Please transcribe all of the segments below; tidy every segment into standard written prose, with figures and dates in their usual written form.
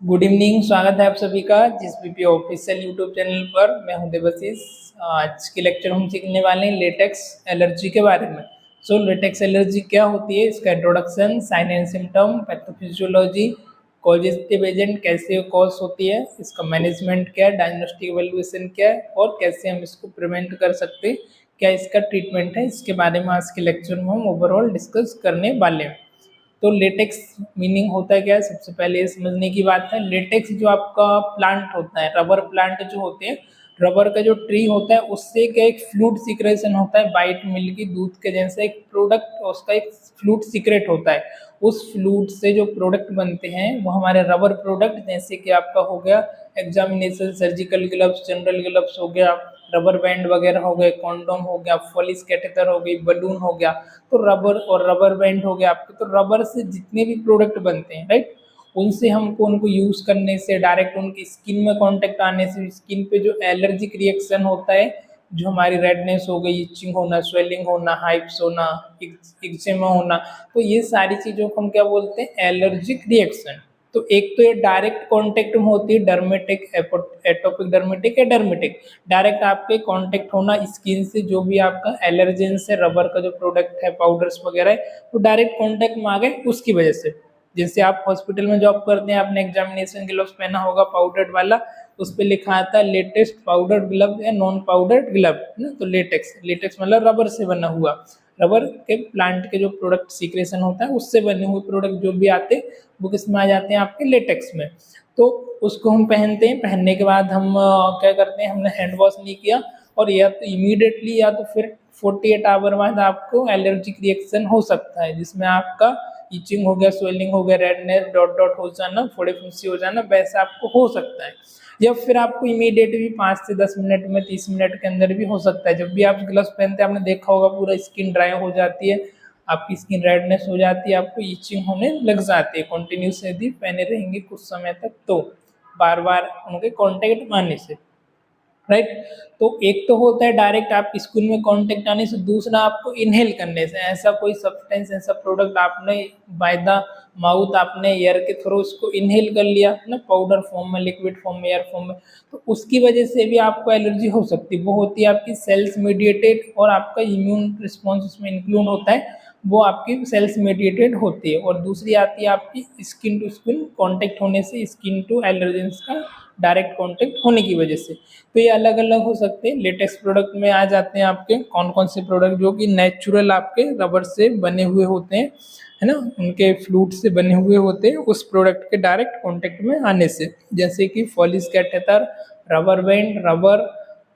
Good evening. स्वागत है आप सभी का जीएसपीपी ऑफिशियल यूट्यूब चैनल पर। मैं हूं देवाशीष। आज के लेक्चर हम सीखने वाले हैं लेटेक्स एलर्जी के बारे में। लेटेक्स एलर्जी क्या होती है, इसका introduction, sign and symptom, pathophysiology, causative agent कैसे कॉज होती है, इसका मैनेजमेंट क्या है, डायग्नोस्टिक एवेल्युएशन क्या है और कैसे हम इसको प्रिवेंट कर सकते हैं, क्या इसका ट्रीटमेंट है, इसके बारे में आज के लेक्चर में हम ओवरऑल डिस्कस करने वाले हैं। तो लेटेक्स मीनिंग होता है क्या है, सबसे पहले ये समझने की बात है। लेटेक्स जो आपका प्लांट होता है, रबर प्लांट जो होते हैं, रबर का जो ट्री होता है उससे क्या एक फ्लूइड सीक्रेशन होता है, वाइट मिल्क की दूध के जैसा एक प्रोडक्ट, उसका एक फ्लूइड सीक्रेट होता है। उस फ्लूइड से जो प्रोडक्ट बनते हैं वो हमारे रबर प्रोडक्ट, जैसे कि आपका हो गया examination surgical gloves, general gloves हो गया, रबर बैंड वगैरह हो गए, कॉन्डोम हो गया, फॉलिस कैटेटर हो गई, बलून हो गया, तो रबर और रबर बैंड हो गया आपके। तो रबर से जितने भी प्रोडक्ट बनते हैं, राइट, उनसे हमको उनको यूज़ करने से, डायरेक्ट उनकी स्किन में कांटेक्ट आने से स्किन पे जो एलर्जिक रिएक्शन होता है, जो हमारी रेडनेस हो गई, इचिंग होना, स्वेलिंग होना, हाइप्स होना, एक्जिमा होना, तो ये सारी चीज़ों को हम क्या बोलते हैं, एलर्जिक रिएक्शन। तो एक तो ये डायरेक्ट कांटेक्ट में होती है, डर्मेटिक, एटोपिक डर्मेटिक या डर्मेटिक, डायरेक्ट आपके कांटेक्ट होना स्किन से, जो भी आपका एलर्जेन से रबर का जो प्रोडक्ट है, पाउडर्स वगैरह है, वो डायरेक्ट कांटेक्ट में आ गए उसकी वजह से। जैसे आप हॉस्पिटल में जॉब करते हैं, आपने एग्जामिनेशन ग्लव्स पहना होगा पाउडर्ड वाला, उस पर लिखा आता है लेटेस्ट पाउडर ग्लव या नॉन पाउडर्ड ग्लव ना। तो लेटेक्स, लेटेक्स मतलब रबर से बना हुआ, रबर के प्लांट के जो प्रोडक्ट सीक्रेशन होता है उससे बने हुए प्रोडक्ट जो भी आते हैं वो किस में आ जाते हैं, आपके लेटेक्स में। तो उसको हम पहनते हैं, पहनने के बाद हम क्या करते हैं, हमने हैंड वॉश नहीं किया और या तो इमीडिएटली या तो फिर 48 आवर बाद आपको एलर्जिक रिएक्शन हो सकता है, जिसमें आपका इचिंग हो गया, स्वेलिंग हो गया, रेडनेस, डॉट डॉट हो जाना, फोड़े फुंसी हो जाना, वैसा आपको हो सकता है। या फिर आपको इमीडिएट भी 5 से 10 मिनट में, 30 मिनट के अंदर भी हो सकता है। जब भी आप ग्लव्स पहनते हैं, आपने देखा होगा पूरा स्किन ड्राई हो जाती है, आपकी स्किन रेडनेस हो जाती है, आपको इचिंग होने लग जाती है कंटिन्यूस यदि पहने रहेंगे कुछ समय तक, तो बार बार उनके कांटेक्ट आने से, राइट। तो एक तो होता है डायरेक्ट आप स्किन में कांटेक्ट आने से, दूसरा आपको इनहेल करने से। ऐसा कोई सब्सटेंस, ऐसा प्रोडक्ट आपने बाय द माउथ, आपने एयर के थ्रू उसको इनहेल कर लिया ना, पाउडर फॉर्म में, लिक्विड फॉर्म में, एयर फॉर्म में, तो उसकी वजह से भी आपको एलर्जी हो सकती है। वो होती है आपकी सेल्स मेडिएटेड, और आपका इम्यून रिस्पॉन्स उसमें इंक्लूड होता है, वो आपकी सेल्स मेडिएटेड होती है। और दूसरी आती है आपकी स्किन टू स्किन कांटेक्ट होने से, स्किन टू एलर्जेंस का डायरेक्ट कांटेक्ट होने की वजह से। तो ये अलग अलग हो सकते हैं। लेटेक्स प्रोडक्ट में आ जाते हैं आपके कौन कौन से प्रोडक्ट, जो कि नेचुरल आपके रबर से बने हुए होते हैं, है ना, उनके फ्लूइड से बने हुए होते हैं, उस प्रोडक्ट के डायरेक्ट कांटेक्ट में आने से, जैसे कि फॉलिस कैटेटर, रबर बैंड, रबर,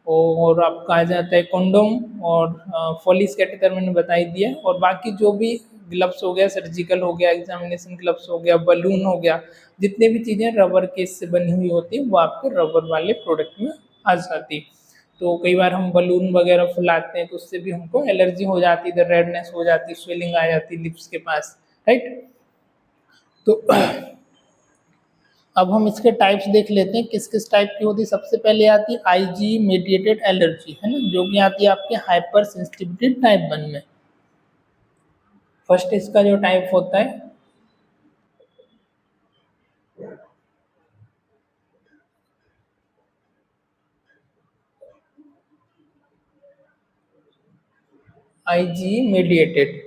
और आपका आ जाता है कंडोम, और फॉलिस कैटेटर मैंने बता ही दिया। और बाकी जो भी ग्लव्स हो गया, सर्जिकल हो गया, एग्जामिनेशन ग्लव्स हो गया, बलून हो गया, जितने भी चीज़ें रबर के से बनी हुई होती है वो आपके रबर वाले प्रोडक्ट में आ जाती। तो कई बार हम बलून वगैरह फुलाते हैं तो उससे भी हमको एलर्जी हो जाती है, रेडनेस हो जाती, स्वेलिंग आ जाती लिप्स के पास, राइट। तो अब हम इसके टाइप्स देख लेते हैं, किस किस टाइप की होती है। सबसे पहले आती है आईजी मेडिएटेड एलर्जी, है ना, जो कि आती है आपके हाइपर सेंसिटिविटी टाइप 1 में। फर्स्ट इसका जो टाइप होता है IG mediated,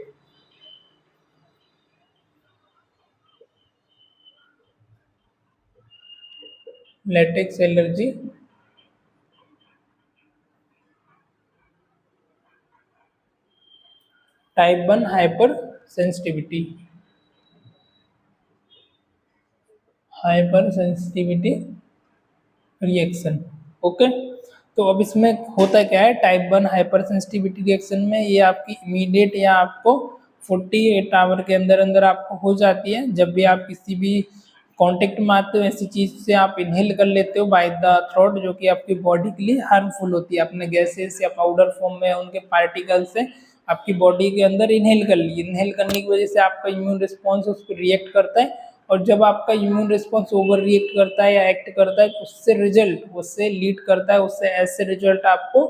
latex allergy type 1 hyper sensitivity, hyper sensitivity reaction, okay. तो अब इसमें होता क्या है, टाइप 1 हाइपर सेंसिटिविटी रिएक्शन में ये आपकी इमीडिएट या आपको 48 आवर के अंदर अंदर आपको हो जाती है। जब भी आप किसी भी कांटेक्ट में आते हो, ऐसी चीज़ से आप इनहेल कर लेते हो बाय द थ्रोट, जो कि आपकी बॉडी के लिए हार्मफुल होती है। आपने गैसेस या पाउडर फॉर्म में उनके पार्टिकल से आपकी बॉडी के अंदर इनहेल कर ली, इनहेल करने की वजह से आपका इम्यून रिस्पॉन्स उस पर रिएक्ट करता है, और जब आपका इम्यून रिस्पॉन्स ओवर रिएक्ट करता है या एक्ट करता है, तो उससे रिजल्ट, उससे लीड करता है, उससे ऐसे रिजल्ट आपको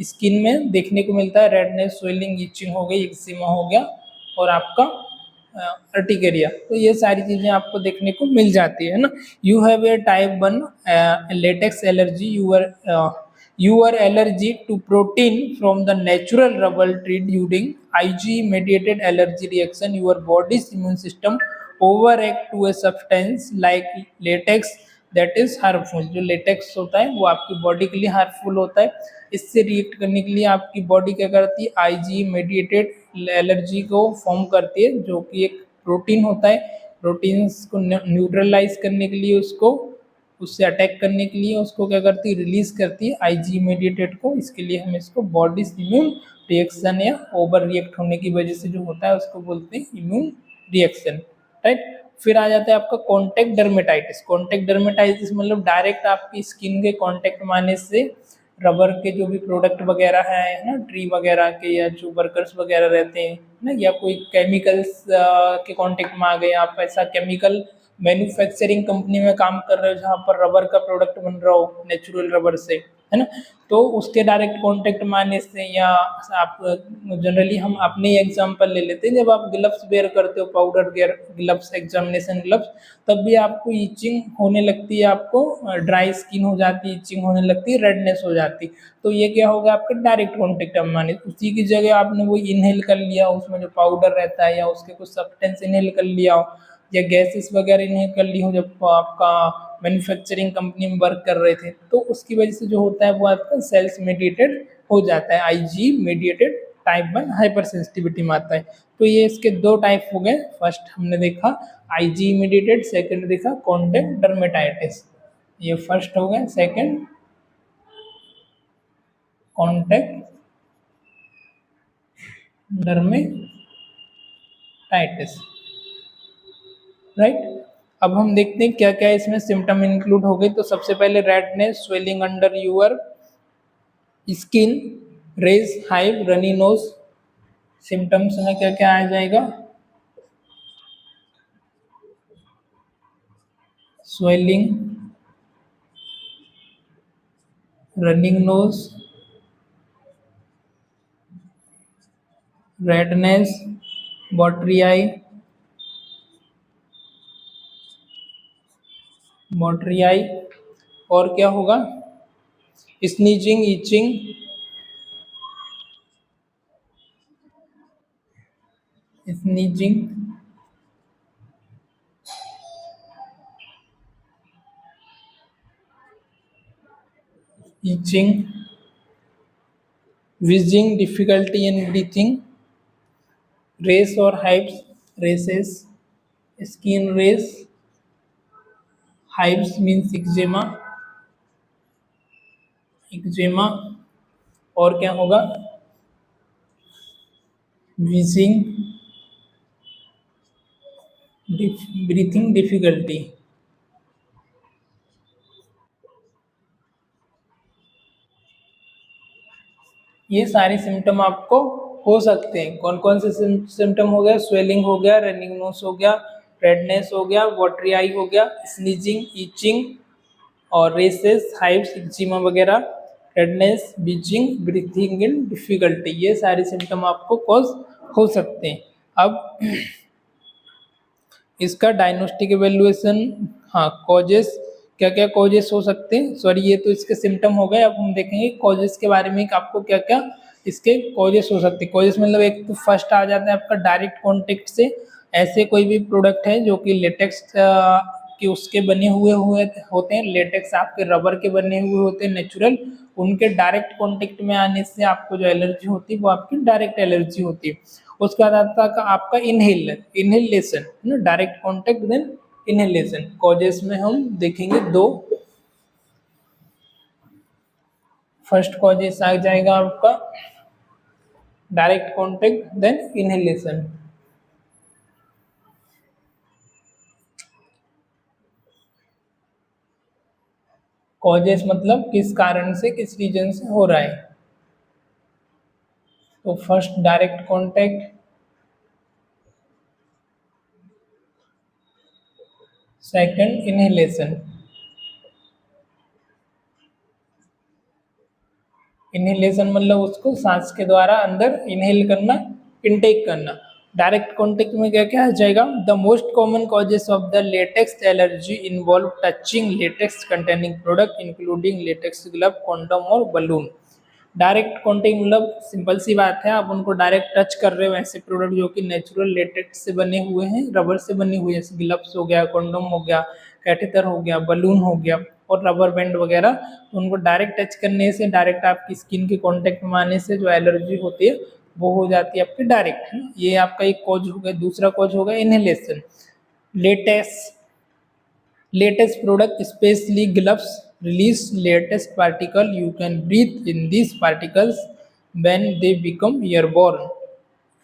स्किन में देखने को मिलता है, रेडनेस, स्वेलिंग, इचिंग हो गई, एक्जिमा हो गया, और आपका अर्टिकेरिया। तो ये सारी चीज़ें आपको देखने को मिल जाती है ना। You have a type 1 latex allergy, your allergy to protein from the natural rubber tree during IgE mediated allergy reaction, your body's immune system overact to a substance like latex that is harmful। जो latex होता है वो आपकी body के लिए harmful होता है। इससे रिएक्ट करने के लिए आपकी बॉडी क्या करती है, आईजी मेडिएटेड एलर्जी को फॉर्म करती है, जो कि एक प्रोटीन होता है। प्रोटीन्स को न्यूट्रलाइज करने के लिए, उसको उससे अटैक करने के लिए उसको क्या करती है, रिलीज करती है आईजी मेडिएटेड को। इसके लिए हम इसको बॉडी इम्यून रिएक्शन या ओवर रिएक्ट होने की वजह से जो होता है उसको बोलते हैं इम्यून रिएक्शन, राइट। फिर आ जाता है आपका कॉन्टेक्ट डर्मेटाइटिस। कॉन्टेक्ट डर्मेटाइटिस मतलब डायरेक्ट आपकी स्किन के कॉन्टेक्ट में आने से रबर के जो भी प्रोडक्ट वगैरह है ना, ट्री वगैरह के, या जो वर्कर्स वगैरह रहते हैं ना, या कोई केमिकल्स के कांटेक्ट में आ गए, आप ऐसा केमिकल मैन्युफैक्चरिंग कंपनी में काम कर रहे हो जहाँ पर रबर का प्रोडक्ट बन रहा हो नेचुरल रबर से, है ना, तो उसके डायरेक्ट कांटेक्ट में आने से, या आप जनरली हम अपने एग्जांपल ले लेते हैं, जब आप ग्लव्स वेयर करते हो, पाउडर ग्लव्स, एग्जामिनेशन ग्लव्स, तब भी आपको ईचिंग होने लगती है, आपको ड्राई स्किन हो जाती है, ईचिंग होने लगती है, रेडनेस हो जाती है। तो ये क्या होगा, आपका डायरेक्ट कॉन्टेक्ट में आने, उसी की जगह आपने वो इनहेल कर लिया, उसमें जो पाउडर रहता है या उसके कुछ सब्सटेंस इनहेल कर लिया हो, या गैसेस वगैरह इनहेल कर ली हो जब आपका मैन्युफैक्चरिंग कंपनी में वर्क कर रहे थे, तो उसकी वजह से जो होता है वो आपका सेल्स मेडिएटेड हो जाता है, IG mediated type 1 hyper sensitivity में आता है। तो ये इसके दो टाइप हो गए। फर्स्ट हमने देखा आईजी मेडिएटेड, सेकंड देखा कॉन्टेक्ट डर्मेटाइटिस। ये फर्स्ट हो गया। Second contact dermatitis, right. अब हम देखते हैं क्या क्या इसमें सिम्टम इंक्लूड हो गए। तो सबसे पहले redness, swelling under your skin, rash, hive, runny nose. Symptoms में क्या क्या आ जाएगा, swelling, running nose, redness, watery eye, watery eye, और क्या होगा, sneezing, itching, sneezing, itching, wheezing, difficulty in breathing, rash और hives, rashes, skin rash, hives means eczema, eczema, और क्या होगा, wheezing, ब्रीथिंग डिफिकल्टी। ये सारे सिम्टम आपको हो सकते हैं। कौन कौन से सिम्टम हो गया, स्वेलिंग हो गया, रनिंग नोज हो गया, रेडनेस हो गया, वाटरी आई हो गया, स्नीजिंग, ईचिंग और रेसेस, हाइव्स, एक्जिमा वगैरह, redness, bitching, breathing in difficulty, ये सारे सिम्टम आपको कॉज हो सकते हैं। अब इसका डायग्नोस्टिक एवेल्युएशन, हाँ, कॉजेस, क्या क्या कॉजेस हो सकते हैं, सॉरी ये तो इसके सिम्टम हो गए। अब हम देखेंगे कॉजेस के बारे में, आपको क्या क्या इसके कॉजेस हो सकते हैं। कॉजेस मतलब एक तो फर्स्ट आ जाता है आपका डायरेक्ट कॉन्टेक्ट से, ऐसे कोई भी प्रोडक्ट है जो कि लेटेक्स के उसके बने हुए होते हैं, लेटेक्स आपके रबर के बने हुए होते हैं नेचुरल, उनके डायरेक्ट कॉन्टेक्ट में आने से आपको जो एलर्जी होती है वो आपकी डायरेक्ट एलर्जी होती है। उसके बाद आता है आपका इनहेलेशन, ना, direct contact then inhalation. Causes में हम देखेंगे दो। फर्स्ट कॉजेस आ जाएगा आपका direct contact then inhalation. Causes मतलब किस कारण से, किस रीजन से हो रहा है। तो first direct contact, second inhalation. Inhalation मतलब उसको सांस के द्वारा अंदर इनहेल करना, इनटेक करना, डायरेक्ट कॉन्टेक्ट में क्या क्या आ जाएगा, the most common causes of the latex allergy involve touching latex containing product including latex glove, condom और बलून। डायरेक्ट कॉन्टेक्ट मतलब सिंपल सी बात है, आप उनको डायरेक्ट टच कर रहे हो ऐसे प्रोडक्ट जो कि नेचुरल लेटेक्स से बने हुए हैं, रबर से बने हुए, जैसे ग्लव्स हो गया, कॉन्डोम हो गया, कैथेटर हो गया, बलून हो गया और रबर बैंड वगैरह, तो उनको डायरेक्ट टच करने से, डायरेक्ट आपकी स्किन के कांटेक्ट में आने से जो एलर्जी होती है वो हो जाती है आपकी डायरेक्ट, है ना। ये आपका एक कॉज हो गया। दूसरा कॉज होगा inhalation. Latex latest product especially gloves release latest particle, you can breathe in these particles when they become airborne।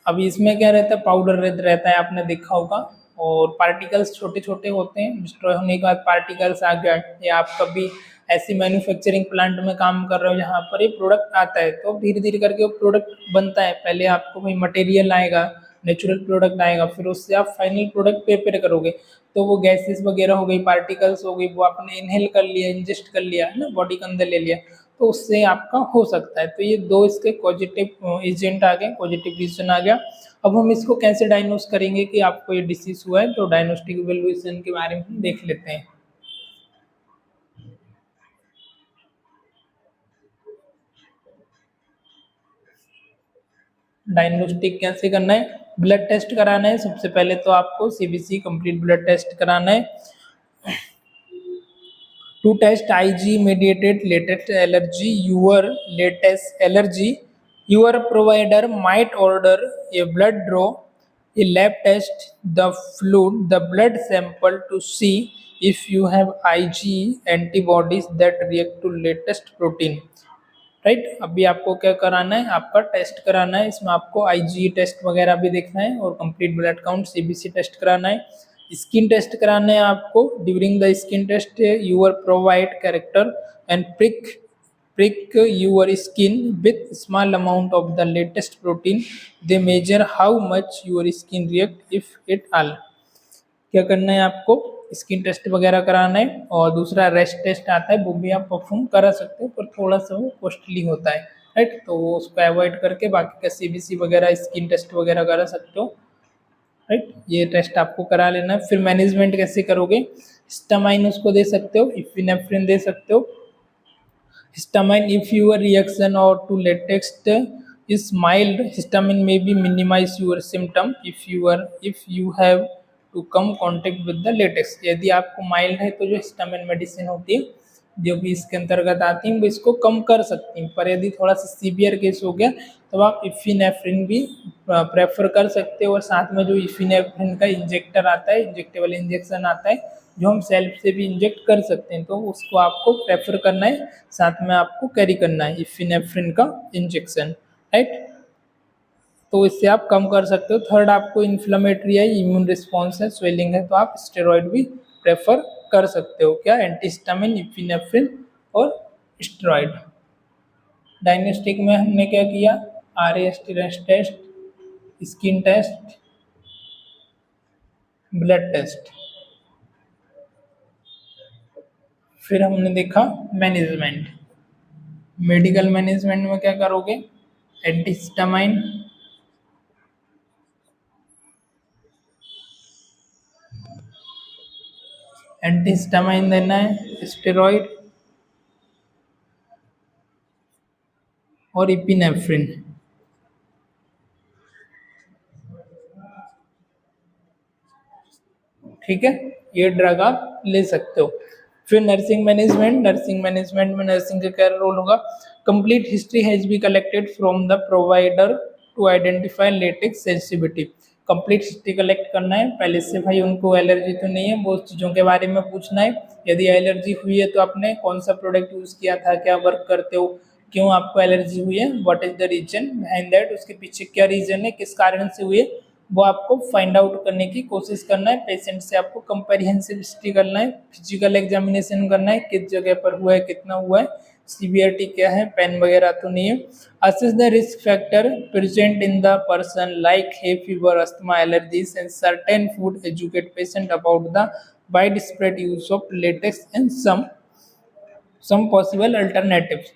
अब इसमें क्या रहता है, पाउडर रहता है, आपने देखा होगा, और पार्टिकल्स छोटे छोटे होते हैं, डिस्ट्रॉय होने के बाद पार्टिकल्स आ गए, या आप कभी ऐसी मैन्युफैक्चरिंग प्लांट में काम कर रहे हो जहाँ पर ये प्रोडक्ट आता है, तो धीरे धीरे करके वो प्रोडक्ट बनता है। पहले आपको भाई मटेरियल आएगा, नेचुरल प्रोडक्ट आएगा, फिर उससे आप फाइनल प्रोडक्ट प्रिपेयर करोगे, तो वो गैसेस वगैरह हो गई, पार्टिकल्स हो गई, वो आपने इनहेल कर लिया, इंजेस्ट कर लिया, है ना, बॉडी के अंदर ले लिया, तो उससे आपका हो सकता है। तो ये दो इसके पॉजिटिव एजेंट आ गए, पॉजिटिव रीजन आ गया। अब हम इसको कैसे डायग्नोस करेंगे कि आपको ये डिसीज हुआ है, तो डायग्नोस्टिक इवैल्यूएशन के बारे में हम देख लेते हैं। डायग्नोस्टिक कैसे करना है, ब्लड टेस्ट कराना है सबसे पहले, तो आपको सीबीसी कंप्लीट ब्लड टेस्ट कराना है। To test Ig mediated latex allergy, your provider might order a blood draw, a lab test, the blood sample to see if you have Ig antibodies that react to latest protein। Right, अभी आपको क्या कराना है, आपका test कराना है, इसमें आपको आईजी टेस्ट वगैरह भी देखना है और complete blood count CBC test कराना है। स्किन टेस्ट कराना है आपको। During the skin test your provide character and prick your skin with small amount of the latest protein, they measure how much your skin react if at all। क्या करना है आपको, skin test वगैरह कराना है। और दूसरा रेस्ट टेस्ट आता है, वो भी आप परफॉर्म करा सकते हो, पर थोड़ा सा वो कॉस्टली होता है, राइट, तो वो उसको अवॉइड करके बाकी का सीबीसी वगैरह, स्किन टेस्ट वगैरह करा सकते हो, राइट। ये टेस्ट आपको करा लेना है। फिर मैनेजमेंट कैसे करोगे, हिस्टामाइन उसको दे सकते हो, इफिनेफ्रिन दे सकते हो। Histamine, if your reaction or to latex is mild, histamine may be minimize your symptom if you have to come contact with the latex। यदि आपको माइल्ड है तो जो हिस्टामिन मेडिसिन होती है जो भी इसके अंतर्गत आती हैं वो इसको कम कर सकती हैं, पर यदि थोड़ा सा सीवियर केस हो गया तो आप इफिनेफ्रिन भी प्रेफर कर सकते हो। और साथ में जो इफिनेफ्रिन का इंजेक्टर आता है, इंजेक्टेबल इंजेक्शन आता है जो हम सेल्फ से भी इंजेक्ट कर सकते हैं, तो उसको आपको प्रेफर करना है, साथ में आपको कैरी करना है इफिनेफ्रिन का इंजेक्शन, राइट, तो इससे आप कम कर सकते हो। थर्ड, आपको इन्फ्लेमेटरी है, इम्यून रिस्पॉन्स है, स्वेलिंग है, तो आप स्टेरॉइड भी प्रेफर कर सकते हो, क्या, एंटीहिस्टामिन, इफिनेफ्रिन और स्टेरॉइड। डायग्नोस्टिक में हमने क्या किया, RAST RAST test, skin test, blood test. फिर हमने देखा मैनेजमेंट। मेडिकल मैनेजमेंट में क्या करोगे, एंटीहिस्टामाइन, एंटीहिस्टामाइन देना है, स्टेरॉइड और इपिनेफ्रिन। ठीक है, ये ड्रग आप ले सकते हो। फिर नर्सिंग मैनेजमेंट में नर्सिंग का क्या रोल होगा, complete history has be collected from the provider to identify latex sensitivity. Complete history collect करना है, पहले से भाई उनको एलर्जी तो नहीं है, वो चीज़ों के बारे में पूछना है। यदि एलर्जी हुई है तो आपने कौन सा प्रोडक्ट यूज़ किया था, क्या वर्क करते हो, क्यों आपको एलर्जी हुई है, what is the reason behind that, उसके पीछे क्या रीजन है, किस कारण से हुई है, वो आपको फाइंड आउट करने की कोशिश करना है। पेशेंट से आपको कंपेरिहेंसिव हिस्ट्री करना है, फिजिकल एग्जामिनेशन करना है, किस जगह पर हुआ है, कितना हुआ है, सीवियरिटी क्या है, पेन वगैरह तो नहीं है। Assess the risk factor present in the person like hay fever, asthma, allergies and certain food, educate patient about the wide spread use of latex and some possible alternatives.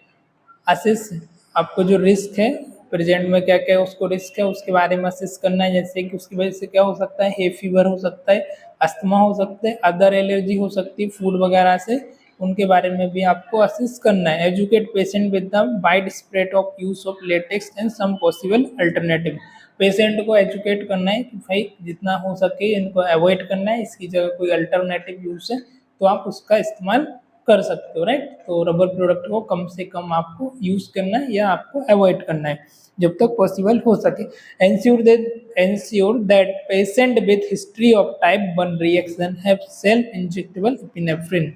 Assess, आपको जो risk है present में क्या क्या उसको risk है उसके बारे में असेस करना है, जैसे कि उसकी वजह से क्या हो सकता है, हे फीवर हो सकता है, अस्थमा हो सकता है, अदर एलर्जी हो सकती है फूड वगैरह से, उनके बारे में भी आपको असेस करना है। Educate patient with the wide spread of use of latex and some possible alternative. Patient को एजुकेट करना है कि भाई जितना हो सके इनको अवॉइड करना है, इसकी जगह कोई अल्टरनेटिव यूज है तो आप उसका इस्तेमाल कर सकते हो, राइट। तो रबर प्रोडक्ट को कम से कम आपको यूज करना है या आपको अवॉइड करना है जब तक पॉसिबल हो सके। Ensure that patient with history of type 1 reaction have self injectable epinephrine.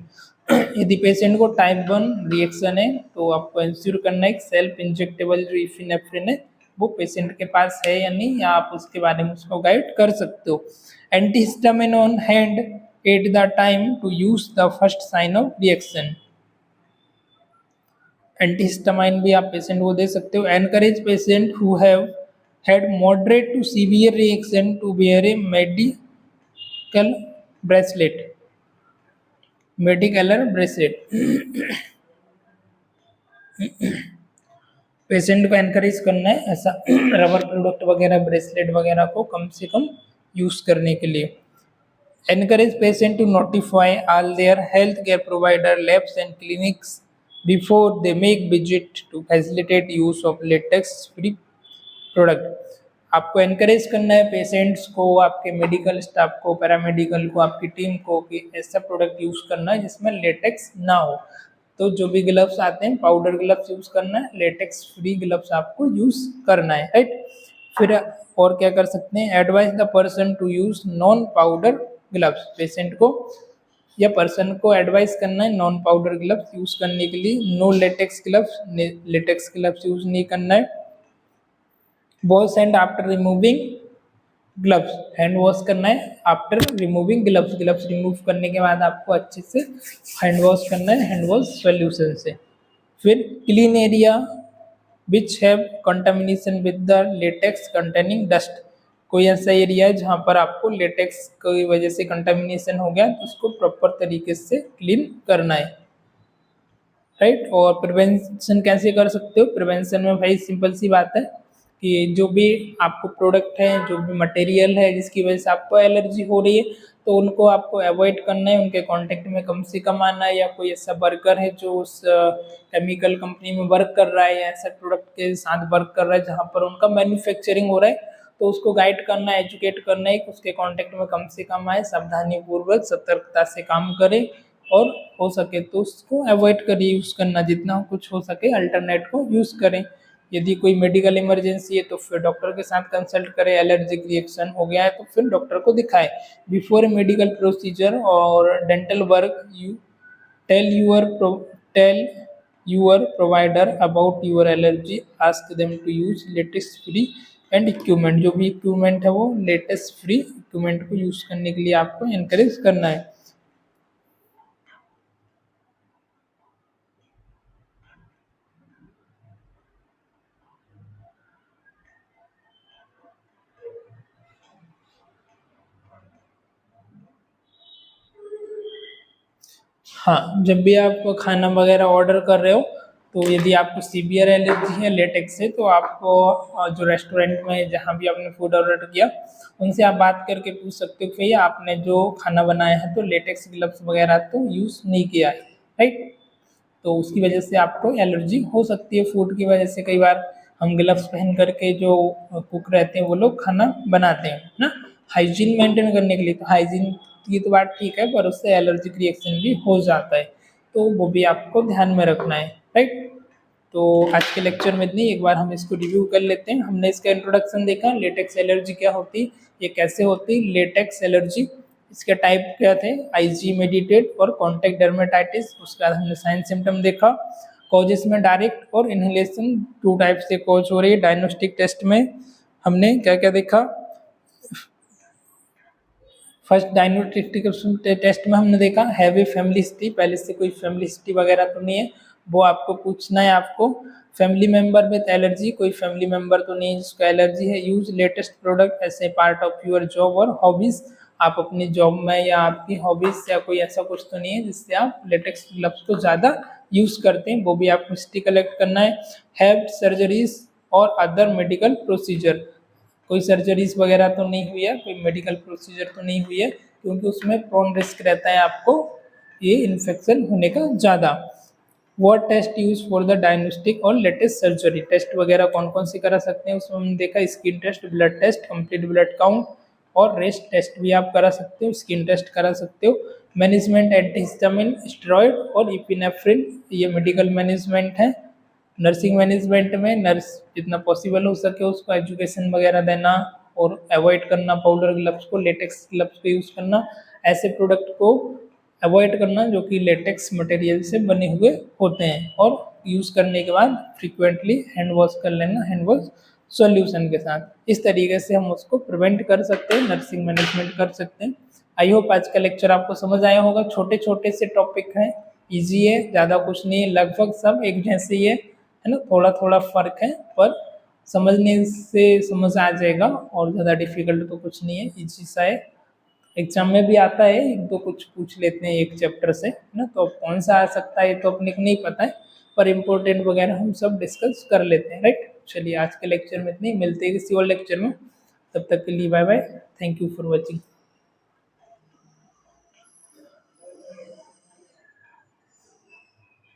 यदि पेशेंट को टाइप 1 रिएक्शन है तो आपको इंश्योर करना है कि सेल्फ इंजेक्टेबल जो एपिनेफ्रिन है वो पेशेंट के पास है या नहीं, या आप उसके बारे में उसको गाइड कर सकते हो। Antihistamine on hand at the time to use the first sign of reaction. Antihistamine भी आप पेशेंट को दे सकते हो। Encourage patient who have had moderate to severe reaction to wear a medical bracelet, medical bracelet. Patient को encourage करना है ऐसा रबर प्रोडक्ट वगैरह ब्रेसलेट वगैरह को कम से कम यूज करने के लिए। Encourage patient to notify all their healthcare provider, labs and clinics before they make visit to facilitate use of latex free product। आपको एनकरेज करना है पेशेंट्स को, आपके मेडिकल स्टाफ को, पैरामेडिकल को, आपकी टीम को कि ऐसा प्रोडक्ट यूज करना है जिसमें लेटेक्स ना हो। तो जो भी ग्लव्स आते हैं पाउडर ग्लव्स यूज करना है, लेटेक्स फ्री ग्लव्स आपको यूज करना है, राइट। फिर और क्या कर सकते हैं, advise the person to use non powder gloves. Patient को या पर्सन को एडवाइस करना है नॉन पाउडर ग्लव्स यूज करने के लिए। No latex gloves, latex gloves use नहीं करना है। Wash hand after removing gloves, hand wash करना है after removing gloves. Gloves remove करने के बाद आपको अच्छे से हैंड वॉश करना है हैंड वॉश सोल्यूशन से। फिर clean area which have contamination with the latex containing dust. कोई ऐसा एरिया है जहाँ पर आपको लेटेक्स की वजह से कंटामिनेशन हो गया तो उसको प्रॉपर तरीके से क्लीन करना है, राइट। और प्रिवेंशन कैसे कर सकते हो, प्रिवेंशन में भाई सिंपल सी बात है कि जो भी आपको प्रोडक्ट है, जो भी मटेरियल है जिसकी वजह से आपको एलर्जी हो रही है तो उनको आपको अवॉइड करना है, उनके कांटेक्ट में कम से कम आना है। या कोई ऐसा वर्कर है जो उस केमिकल कंपनी में वर्क कर रहा है या ऐसा प्रोडक्ट के साथ वर्क कर रहा है जहाँ पर उनका मैन्युफैक्चरिंग हो रहा है तो उसको गाइड करना है, एजुकेट करना है कि उसके कांटेक्ट में कम से कम आए, सावधानी पूर्वक सतर्कता से काम करे और हो सके तो उसको अवॉइड करिए यूज़ करना, जितना कुछ हो सके अल्टरनेट को यूज़ करें। यदि कोई मेडिकल इमरजेंसी है तो फिर डॉक्टर के साथ कंसल्ट करें, एलर्जिक रिएक्शन हो गया है तो फिर डॉक्टर को दिखाएं। बिफोर मेडिकल प्रोसीजर और dental work you tell your provider about your allergy, ask them to use latex free and equipment. जो भी इक्विपमेंट है वो लेटेस्ट फ्री इक्विपमेंट को यूज़ करने के लिए आपको इनकरेज करना है। हाँ, जब भी आप खाना वगैरह ऑर्डर कर रहे हो तो यदि आपको सीवियर एलर्जी है लेटेक्स से तो आपको जो रेस्टोरेंट में जहाँ भी आपने फूड ऑर्डर किया उनसे आप बात करके पूछ सकते हो कि भैया आपने जो खाना बनाया है तो लेटेक्स ग्लव्स वगैरह तो यूज़ नहीं किया है, राइट। तो उसकी वजह से आपको एलर्जी हो सकती है फूड की वजह से। कई बार हम ग्लव्स पहन करके जो कुक रहते हैं वो लोग खाना बनाते हैं ना हाइजीन मेंटेन करने के लिए, तो हाइजीन की तो बात ठीक है पर उससे एलर्जिक रिएक्शन भी हो जाता है तो वो भी आपको ध्यान में रखना है, राइट। तो आज के लेक्चर में इतनी, एक बार हम इसको रिव्यू कर लेते हैं। हमने इसका इंट्रोडक्शन देखा, लेटेक्स एलर्जी क्या होती, ये कैसे होती, लेटेक्स एलर्जी, इसके टाइप क्या थे, आईजी, मेडिटेड और कॉन्टैक्ट डर्मेटाइटिस। उसके बाद हमने साइन सिम्टम देखा। कॉजेस में डायरेक्ट और इनहेलेशन 2 टाइप से कॉज हो रही है। डायग्नोस्टिक टेस्ट में हमने क्या क्या देखा, फर्स्ट डायग्नोस्टिक टेस्ट में हमने देखा हैव ए फैमिली हिस्ट्री, पहले से कोई फैमिली हिस्ट्री वगैरह तो नहीं है, वो आपको पूछना है। आपको फैमिली मेंबर विद एलर्जी, कोई फैमिली मेंबर तो नहीं है जिसको एलर्जी है। Use latex product as a part of your job और हॉबीज, आप अपनी जॉब में या आपकी हॉबीज या कोई ऐसा कुछ तो नहीं है जिससे आप लेटेक्स ग्लव्स को ज़्यादा यूज़ करते हैं, वो भी आपको हिस्ट्री कलेक्ट करना है। हैव सर्जरीज और अदर मेडिकल प्रोसीजर। कोई सर्जरीज वगैरह तो नहीं हुई है, कोई मेडिकल प्रोसीजर तो नहीं हुई है, क्योंकि उसमें प्रोन रिस्क रहता है आपको ये इन्फेक्शन होने का ज़्यादा। What test use for the diagnostic और लेटेस्ट सर्जरी, टेस्ट वगैरह कौन कौन से करा सकते हैं उसमें हम देखा, skin test, blood test, complete blood count और रेस्ट टेस्ट भी आप करा सकते हो, स्किन टेस्ट करा सकते हो। मैनेजमेंट एंटीहिस्टामिन, स्टेरॉयड और इपिनेफ्रिन, ये मेडिकल मैनेजमेंट है। नर्सिंग मैनेजमेंट में नर्स जितना पॉसिबल हो सके उसको एजुकेशन वगैरह देना और अवॉइड करना पाउडर ग्लव्स को, लेटेक्स ग्लव्स को यूज़ करना, ऐसे प्रोडक्ट को अवॉइड करना जो कि लेटेक्स मटेरियल से बने हुए होते हैं, और यूज़ करने के बाद फ्रिक्वेंटली हैंड वॉश कर लेना हैंड वॉश सॉल्यूशन के साथ। इस तरीके से हम उसको प्रिवेंट कर सकते हैं, नर्सिंग मैनेजमेंट कर सकते हैं। आई होप आज का लेक्चर आपको समझ आया होगा। छोटे छोटे से टॉपिक हैं, इजी है, ज़्यादा कुछ नहीं है, लगभग सब एक जैसे ही है ना, थोड़ा थोड़ा फ़र्क है, पर समझने से समझ आ जाएगा और ज़्यादा डिफिकल्ट तो कुछ नहीं है, इजी सा है। एग्जाम में भी आता है, एक दो कुछ पूछ लेते हैं एक चैप्टर से, है ना, तो कौन सा आ सकता है तो अपने को नहीं पता है, पर इम्पोर्टेंट वगैरह हम सब डिस्कस कर लेते हैं, राइट। चलिए आज के लेक्चर में इतनी, मिलते हैं किसी और लेक्चर में, तब तक के लिए bye bye, thank you for watching.